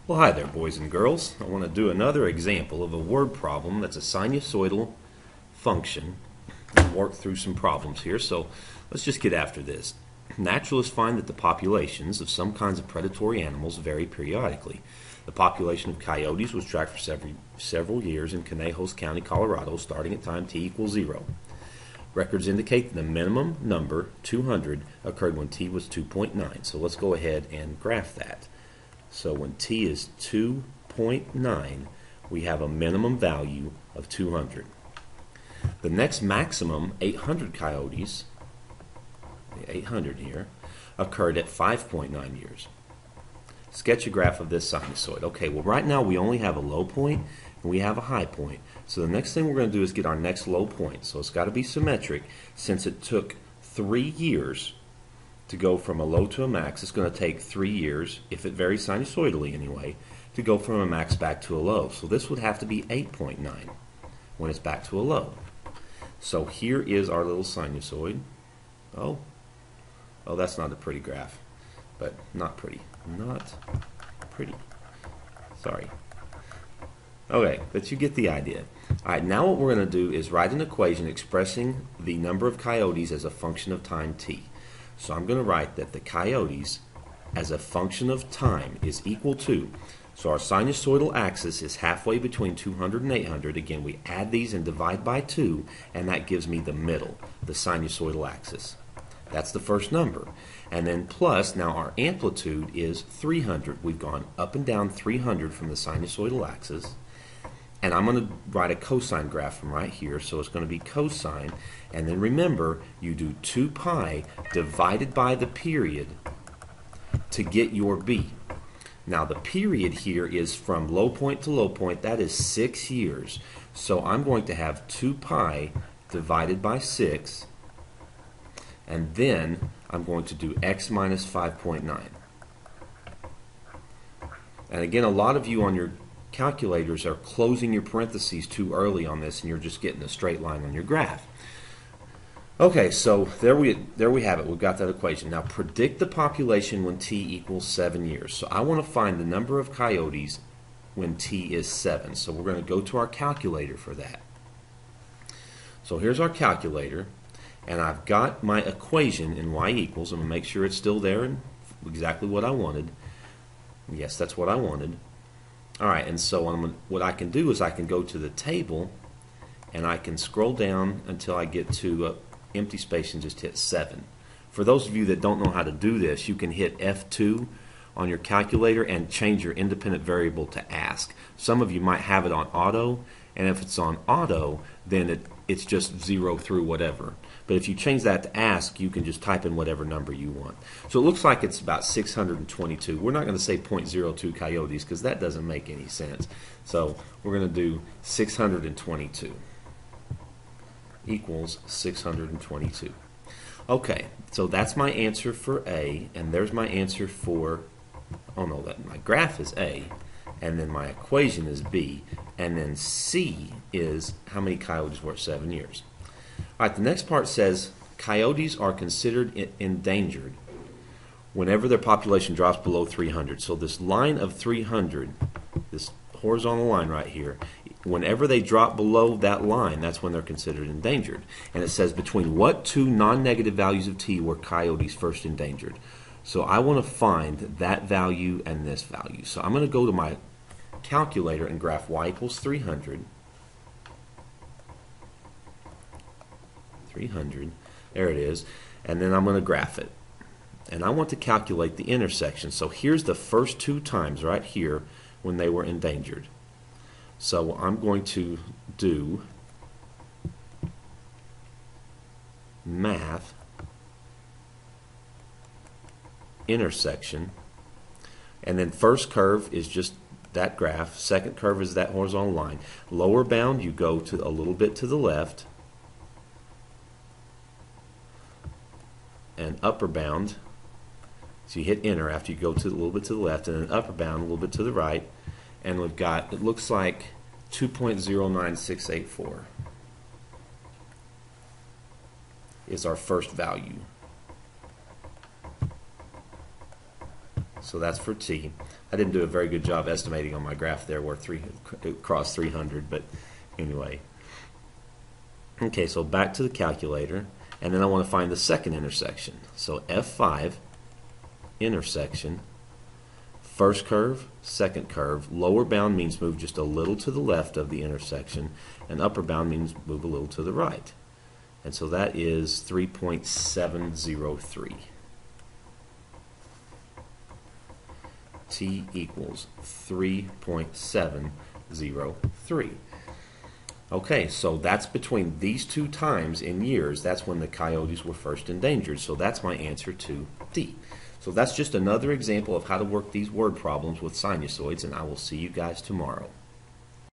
Well, hi there, boys and girls. I want to do another example of a word problem that's a sinusoidal function and work through some problems here. So let's just get after this. Naturalists find that the populations of some kinds of predatory animals vary periodically. The population of coyotes was tracked for several years in Conejos County, Colorado, starting at time t equals 0. Records indicate that the minimum number, 200, occurred when t was 2.9. So let's go ahead and graph that. So when t is 2.9, we have a minimum value of 200. The next maximum, 800 coyotes, the 800 here, occurred at 5.9 years. Sketch a graph of this sinusoid. Okay, well right now we only have a low point and we have a high point. So the next thing we're going to do is get our next low point. So it's got to be symmetric. Since it took 3 years to go from a low to a max, it's going to take 3 years, if it varies sinusoidally anyway, to go from a max back to a low. So this would have to be 8.9 when it's back to a low. So here is our little sinusoid. Oh, that's not a pretty graph, but not pretty. Not pretty. Sorry. Okay, but you get the idea. All right, now what we're going to do is write an equation expressing the number of coyotes as a function of time t. So I'm going to write that the coyotes as a function of time is equal to, so our sinusoidal axis is halfway between 200 and 800. Again, we add these and divide by 2, and that gives me the middle, the sinusoidal axis. That's the first number. And then plus, now our amplitude is 300. We've gone up and down 300 from the sinusoidal axis. And I'm going to write a cosine graph from right here, so it's going to be cosine. And then remember, you do 2 pi divided by the period to get your b. Now the period here is from low point to low point. That is 6 years. So I'm going to have 2 pi divided by 6. And then I'm going to do x minus 5.9. And again, a lot of you on your calculators are closing your parentheses too early on this, and you're just getting a straight line on your graph. Okay, so there we have it. We've got that equation. Now predict the population when t equals 7 years. So I want to find the number of coyotes when t is 7. So we're going to go to our calculator for that. So here's our calculator, and I've got my equation in y equals. I'm going to make sure it's still there and exactly what I wanted. Yes, that's what I wanted. All right, and so what I can do is I can go to the table and I can scroll down until I get to empty space and just hit 7. For those of you that don't know how to do this, you can hit F2 on your calculator and change your independent variable to ask. Some of you might have it on auto, and if it's on auto, then it's just 0 through whatever. But if you change that to ask, you can just type in whatever number you want. So it looks like it's about 622. We're not going to say 0.02 coyotes because that doesn't make any sense. So we're going to do 622 equals 622. Okay, so that's my answer for A, and there's my answer for, oh no, my graph is A, and then my equation is B, and then C is how many coyotes were at 7 years. All right, the next part says coyotes are considered endangered whenever their population drops below 300. So this line of 300, this horizontal line right here, whenever they drop below that line, that's when they're considered endangered. And it says between what two non-negative values of t were coyotes first endangered. So I want to find that value and this value. So I'm going to go to my calculator and graph y equals 300. 300, there it is, and then I'm going to graph it. And I want to calculate the intersection. So here's the first 2 times right here when they were endangered. So I'm going to do math intersection, and then first curve is just that graph, second curve is that horizontal line. Lower bound, you go to a little bit to the left, and upper bound, so you hit enter after you go to a little bit to the left, and then upper bound a little bit to the right, and we've got, it looks like 2.09684 is our first value. So that's for T. I didn't do a very good job estimating on my graph there where it crossed 300, but anyway. Okay, so back to the calculator, and then I want to find the second intersection. So F5, intersection, first curve, second curve. Lower bound means move just a little to the left of the intersection, and upper bound means move a little to the right. And so that is 3.703. T equals 3.703. Okay, so that's between these two times in years. That's when the coyotes were first endangered. So that's my answer to D. So that's just another example of how to work these word problems with sinusoids, and I will see you guys tomorrow.